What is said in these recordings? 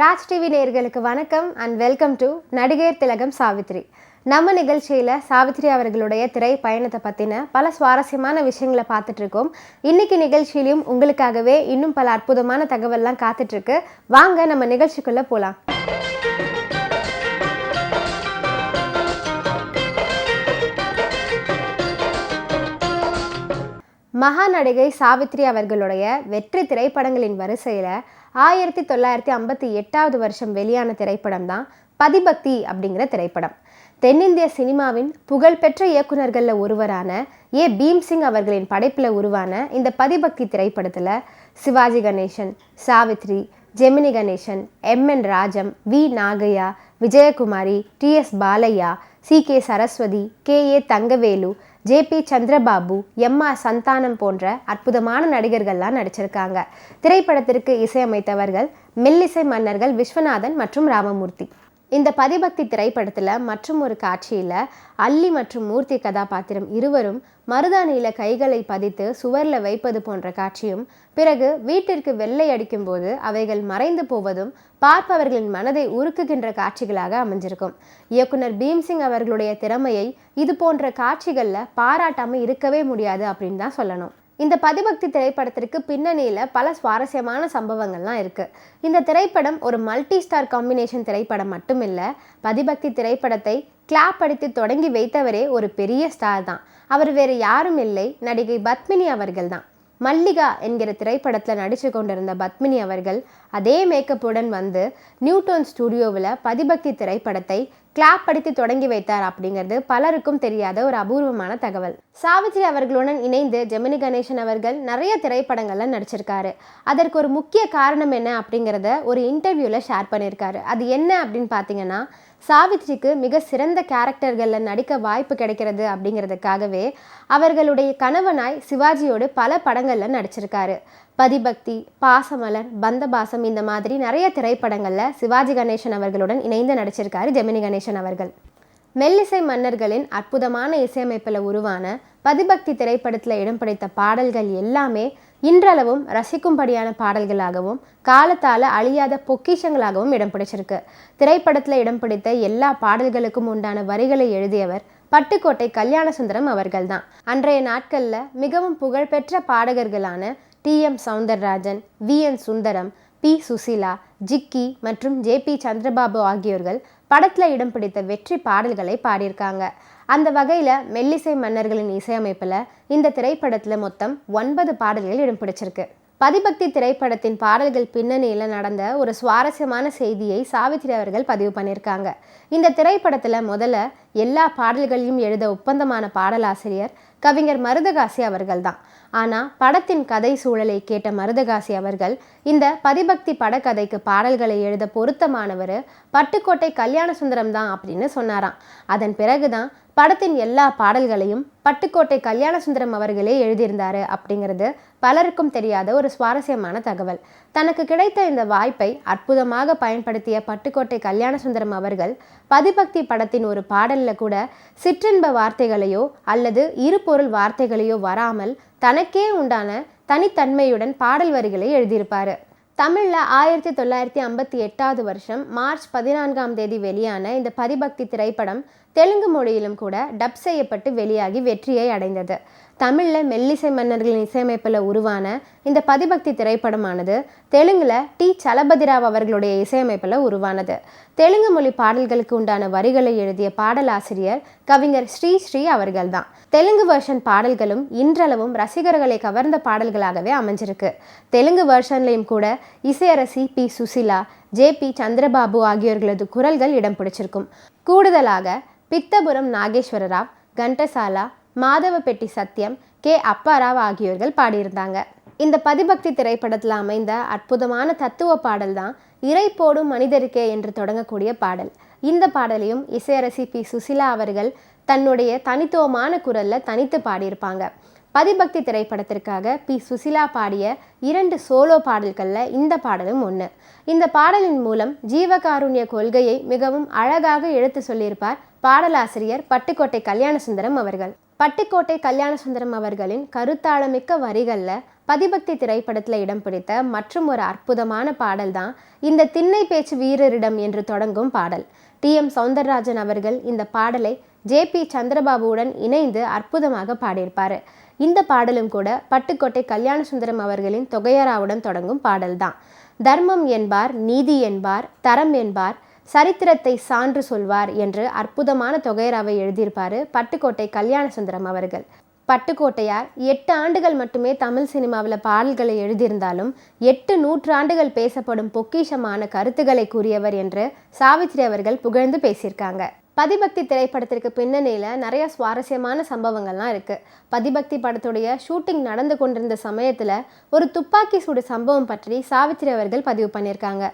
Raj TV நேயர்களுக்கு வணக்கம் and welcome to நடிகர் திலகம் சாவித்ரி. நம்ம நிகழ்ச்சியில் சாவித்ரி அவர்களுடைய திரை பயணத்தை பற்றின பல சுவாரஸ்யமான விஷயங்களை பார்த்துட்டு இருக்கோம். இன்னைக்கு நிகழ்ச்சியிலையும் உங்களுக்காகவே இன்னும் பல அற்புதமான தகவல்லாம் காத்துட்ருக்கு. வாங்க நம்ம நிகழ்ச்சிக்குள்ளே போகலாம். மகா நடிகை சாவித்ரி அவர்களுடைய வெற்றி திரைப்படங்களின் வரிசையில் 1958 வருஷம் வெளியான திரைப்படம் தான் பதிபக்தி அப்படிங்கிற திரைப்படம். தென்னிந்திய சினிமாவின் புகழ்பெற்ற இயக்குநர்களில் ஒருவரான பீம்சிங் அவர்களின் படைப்பில் உருவான இந்த பதிபக்தி திரைப்படத்தில் Sivaji Ganesan, Savitri, Gemini Ganesan, MN Rajam, V Nagaiah, Vijayakumari, TS Balaiah, CK. Saraswathi, KA. Thangavelu, JP. Chandrababu, MR. Santhanam போன்ற அற்புதமான நடிகர்கள்லாம் நடிச்சிருக்காங்க. திரைப்படத்திற்கு இசையமைத்தவர்கள் மெல்லிசை மன்னர்கள் விஸ்வநாதன் மற்றும் ராமமூர்த்தி. இந்த பதிபக்தி திரைப்படத்தில் மற்றும் ஒரு காட்சியில் அல்லி மற்றும் மூர்த்தி கதாபாத்திரம் இருவரும் மருதாணியில் கைகளை பதித்து சுவரில் வைப்பது போன்ற காட்சியும், பிறகு வீட்டிற்கு வெள்ளை அடிக்கும் போது அவைகள் மறைந்து போவதும் பார்ப்பவர்களின் மனதை உருக்குகின்ற காட்சிகளாக அமைஞ்சிருக்கும். இயக்குனர் பீம்சிங் அவர்களுடைய திறமையை இது போன்ற காட்சிகளில் பாராட்டாமல் இருக்கவே முடியாது அப்படின்னு தான் சொல்லணும். இந்த பதிபக்தி திரைப்படத்திற்கு பின்னணியில் பல சுவாரஸ்யமான சம்பவங்கள்லாம் இருக்குது. இந்த திரைப்படம் ஒரு மல்டி ஸ்டார் காம்பினேஷன் திரைப்படம் மட்டும் இல்லை. பதிபக்தி திரைப்படத்தை கிளாப் அடித்து தொடங்கி வைத்தவரே ஒரு பெரிய ஸ்டார் தான். அவர் வேறு யாரும் இல்லை, நடிகை பத்மினி அவர்கள் தான். மல்லிகா என்கிற திரைப்படத்தில் நடித்து கொண்டிருந்த பத்மினி அவர்கள் அதே மேக்கப்புடன் வந்து நியூட்டோன் ஸ்டுடியோவில் பதிபக்தி திரைப்படத்தை கிளாப் அடித்து தொடங்கி வைத்தார் அப்படிங்கிறது பலருக்கும் தெரியாத ஒரு அபூர்வமான தகவல். சாவித்ரி அவர்களுடன் இணைந்து ஜெமினி கணேசன் அவர்கள் நிறைய திரைப்படங்கள்ல நடிச்சிருக்காரு. அதற்கு ஒரு முக்கிய காரணம் என்ன அப்படிங்கிறத ஒரு இன்டர்வியூவில் ஷேர் பண்ணியிருக்காரு. அது என்ன அப்படின்னு பார்த்தீங்கன்னா, சாவித்ரிக்கு மிக சிறந்த கேரக்டர்களில் நடிக்க வாய்ப்பு கிடைக்கிறது அப்படிங்கிறதுக்காகவே அவர்களுடைய கணவனாய் சிவாஜியோடு பல படங்களில் நடிச்சிருக்காரு. பதிபக்தி, பாசமலர், பந்தபாசம் இந்த மாதிரி நிறைய திரைப்படங்களில் சிவாஜி கணேசன் அவர்களுடன் இணைந்து நடிச்சிருக்காரு ஜெமினி கணேசன் அவர்கள். மெல்லிசை மன்னர்களின் அற்புதமான இசையமைப்பில் உருவான பதிபக்தி திரைப்படத்தில் இடம் பிடித்த பாடல்கள் எல்லாமே இன்றளவும் ரசிக்கும்படியான பாடல்களாகவும் காலத்தால் அழியாத பொக்கிஷங்களாகவும் இடம் பிடிச்சிருக்கு. திரைப்படத்தில் இடம் பிடித்த எல்லா பாடல்களுக்கும் உண்டான வரிகளை எழுதியவர் பட்டுக்கோட்டை கல்யாணசுந்தரம் அவர்கள் தான். அன்றைய நாட்களில் மிகவும் புகழ்பெற்ற பாடகர்களான டி.எம். சௌந்தரராஜன், வி.என். சுந்தரம், பி. சுசீலா, ஜிக்கி மற்றும் ஜே.பி. சந்திரபாபு ஆகியோர்கள் படத்தில் இடம் பிடித்த வெற்றி பாடல்களை பாடியிருக்காங்க. அந்த வகையில் மெல்லிசை மன்னர்களின் இசையமைப்பில் இந்த திரைப்படத்தில் மொத்தம் 9 பாடல்கள் இடம் பிடிச்சிருக்கு. பதிபக்தி திரைப்படத்தின் பாடல்கள் பின்னணியில் நடந்த ஒரு சுவாரஸ்யமான செய்தியை சாவித்ரி அவர்கள் பதிவு பண்ணியிருக்காங்க. இந்த திரைப்படத்தில் முதல்ல எல்லா பாடல்களையும் எழுத ஒப்பந்தமான பாடலாசிரியர் கவிஞர் மருதகாசி அவர்கள் தான். ஆனால் படத்தின் கதை சூழலை கேட்ட மருதகாசி அவர்கள் இந்த பதிபக்தி படக்கதைக்கு பாடல்களை எழுத பொருத்தமானவர் பட்டுக்கோட்டை கல்யாணசுந்தரம் தான் அப்படின்னு சொன்னாராம். அதன் பிறகுதான் படத்தின் எல்லா பாடல்களையும் பட்டுக்கோட்டை கல்யாணசுந்தரம் அவர்களே எழுதியிருந்தாரு அப்படிங்கிறது பலருக்கும் தெரியாத ஒரு சுவாரஸ்யமான தகவல். தனக்கு கிடைத்த இந்த வாய்ப்பை அற்புதமாக பயன்படுத்திய பட்டுக்கோட்டை கல்யாணசுந்தரம் அவர்கள் பதிபக்தி படத்தின் ஒரு பாடலில் கூட சிற்றின்ப வார்த்தைகளையோ அல்லது இருபொருள் வார்த்தைகளையோ வராமல் தனக்கே உண்டான தனித்தன்மையுடன் பாடல் வரிகளை எழுதியிருப்பார். தமிழில் 1958 வருஷம் மார்ச் 14 வெளியான இந்த பதிபக்தி திரைப்படம் தெலுங்கு மொழியிலும் கூட டப் செய்யப்பட்டு வெளியாகி வெற்றியை அடைந்தது. தமிழில் மெல்லிசை மன்னர்களின் இசையமைப்பில் உருவான இந்த பதிபக்தி திரைப்படமானது தெலுங்கில் டி. சலபதிராவ் அவர்களுடைய இசையமைப்பில் உருவானது. தெலுங்கு மொழி பாடல்களுக்கு உண்டான வரிகளை எழுதிய பாடலாசிரியர் கவிஞர் ஸ்ரீ அவர்கள் தான். தெலுங்கு வெர்ஷன் பாடல்களும் இன்றளவும் ரசிகர்களை கவர்ந்த பாடல்களாகவே அமைஞ்சிருக்கு. தெலுங்கு வெர்ஷன்லையும் கூட இசையரசி பி. சுசீலா, ஜே.பி. சந்திரபாபு ஆகியோர்களது குரல்கள் இடம் பிடிச்சிருக்கும். கூடுதலாக பித்தபுரம் நாகேஸ்வரராவ், கண்டசாலா, மாதவப்பெட்டி சத்யம், கே. அப்பாராவ் ஆகியோர்கள் பாடியிருந்தாங்க. இந்த பதிபக்தி திரைப்படத்தில் அமைந்த அற்புதமான தத்துவ பாடல் தான் இறை போடும் மனிதருக்கே என்று தொடங்கக்கூடிய பாடல். இந்த பாடலையும் இசையரசி பி. சுசீலா அவர்கள் தன்னுடைய தனித்துவமான குரலில் தனித்து பாடியிருப்பாங்க. பதிபக்தி திரைப்படத்திற்காக பி. சுசீலா பாடிய 2 சோலோ பாடல்களில் இந்த பாடலும் ஒன்று. இந்த பாடலின் மூலம் ஜீவகாருண்ய கொள்கையை மிகவும் அழகாக எடுத்து சொல்லியிருப்பார் பாடலாசிரியர் பட்டுக்கோட்டை கல்யாணசுந்தரம் அவர்கள். பட்டுக்கோட்டை கல்யாணசுந்தரம் அவர்களின் கருத்தாளமிக்க வரிகளில் பதிபக்தி திரைப்படத்தில் இடம் பிடித்த மற்றும் ஒரு அற்புதமான பாடல் தான் இந்த திண்ணை பேச்சு வீரரிடம் என்று தொடங்கும் பாடல். டி.எம். சௌந்தரராஜன் அவர்கள் இந்த பாடலை ஜே.பி. சந்திரபாபுவுடன் இணைந்து அற்புதமாக பாடியிருப்பார். இந்த பாடலும் கூட பட்டுக்கோட்டை கல்யாணசுந்தரம் அவர்களின் தொகையராவுடன் தொடங்கும் பாடல் தான். தர்மம் என்பார், நீதி என்பார், தரம் என்பார், சரித்திரத்தை சான்று சொல்வார் என்று அற்புதமான தொகையராவை எழுதியிருப்பார் பட்டுக்கோட்டை கல்யாணசுந்தரம் அவர்கள். பட்டுக்கோட்டையார் 8 ஆண்டுகள் மட்டுமே தமிழ் சினிமாவில் பாடல்களை எழுதியிருந்தாலும் 8 நூற்றாண்டுகள் பேசப்படும் பொக்கிஷமான கருத்துக்களை கூறியவர் என்று சாவித்ரி அவர்கள் புகழ்ந்து பேசியிருக்காங்க. பதிபக்தி திரைப்படத்திற்கு பின்னணியில் நிறைய சுவாரஸ்யமான சம்பவங்கள்லாம் இருக்குது. பதிபக்தி படத்துடைய ஷூட்டிங் நடந்து கொண்டிருந்த சமயத்தில் ஒரு துப்பாக்கி சூடு சம்பவம் பற்றி சாவித்ரி அவர்கள் பதிவு பண்ணியிருக்காங்க.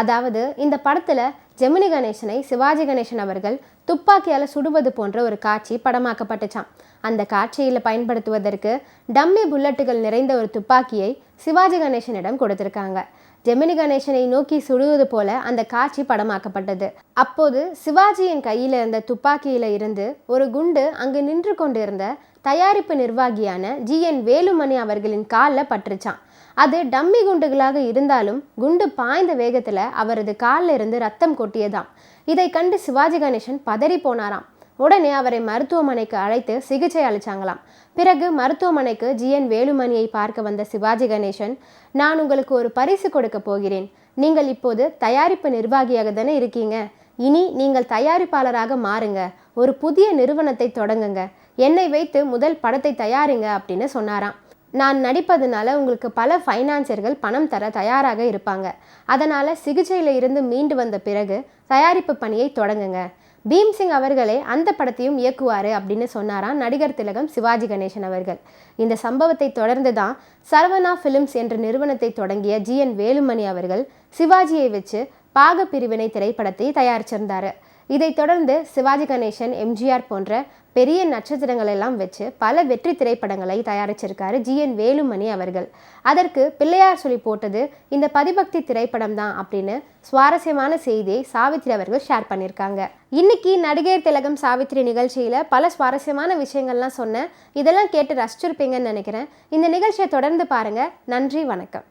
அதாவது இந்த படத்தில் ஜெமினி கணேசனை சிவாஜி கணேசன் அவர்கள் துப்பாக்கியால் சுடுவது போன்ற ஒரு காட்சி படமாக்கப்பட்டுச்சான். அந்த காட்சியில் பயன்படுத்துவதற்கு டம்மி புல்லட்டுகள் நிறைந்த ஒரு துப்பாக்கியை சிவாஜி கணேசனிடம் கொடுத்திருக்காங்க. ஜெமினி கணேசனை நோக்கி சுடுவது போல அந்த காட்சி படமாக்கப்பட்டது. அப்போது சிவாஜியின் கையில் இருந்த துப்பாக்கியில இருந்து ஒரு குண்டு அங்கு நின்று கொண்டிருந்த தயாரிப்பு நிர்வாகியான ஜி.என். வேலுமணி அவர்களின் காலில் பற்றுச்சான். அது டம்மி குண்டுகளாக இருந்தாலும் குண்டு பாய்ந்த வேகத்தில் அவரது காலில் இருந்து ரத்தம் கொட்டியதாம். இதை கண்டு சிவாஜி கணேசன் பதறி போனாராம். உடனே அவரை மருத்துவமனைக்கு அழைத்து சிகிச்சை அளிச்சாங்களாம். பிறகு மருத்துவமனைக்கு ஜி.என். வேலுமணியை பார்க்க வந்த சிவாஜி கணேசன், நான் உங்களுக்கு ஒரு பரிசு கொடுக்க போகிறேன். நீங்கள் இப்போது தயாரிப்பு நிர்வாகியாக தானே இருக்கீங்க, இனி நீங்கள் தயாரிப்பாளராக மாறுங்க, ஒரு புதிய நிறுவனத்தை தொடங்குங்க, என்னை வைத்து முதல் படத்தை தயாரிங்க அப்படின்னு சொன்னாராம். நான் நடிப்பதுனால உங்களுக்கு பல ஃபைனான்சியர்கள் பணம் தர தயாராக இருப்பாங்க. அதனால் சிகிச்சையில் இருந்து மீண்டு வந்த பிறகு தயாரிப்பு பணியை தொடங்குங்க. பீம்சிங் அவர்களே அந்த படத்தையும் இயக்குவார் அப்படின்னு சொன்னாராம் நடிகர் திலகம் சிவாஜி கணேசன் அவர்கள். இந்த சம்பவத்தை தொடர்ந்து தான் சரவணா ஃபிலிம்ஸ் என்ற நிறுவனத்தை தொடங்கிய ஜி.என். வேலுமணி அவர்கள் சிவாஜியை வச்சு பாக பிரிவினை திரைப்படத்தை தயாரிச்சிருந்தார். இதைத் தொடர்ந்து சிவாஜி கணேசன், எம்ஜிஆர் போன்ற பெரிய நட்சத்திரங்கள் எல்லாம் வச்சு பல வெற்றி திரைப்படங்களை தயாரிச்சிருக்காரு ஜி.என். வேலுமணி அவர்கள். அதற்கு பிள்ளையார் சொல்லி போட்டது இந்த பதிபக்தி திரைப்படம் தான் அப்படின்னு சுவாரஸ்யமான செய்தியை சாவித்ரி அவர்கள் ஷேர் பண்ணியிருக்காங்க. இன்னைக்கு நடிகர் திலகம் சாவித்ரி நிகழ்ச்சியில் பல சுவாரஸ்யமான விஷயங்கள்லாம் சொன்னேன். இதெல்லாம் கேட்டு ரசிச்சிருப்பீங்கன்னு நினைக்கிறேன். இந்த நிகழ்ச்சியை தொடர்ந்து பாருங்கள். நன்றி, வணக்கம்.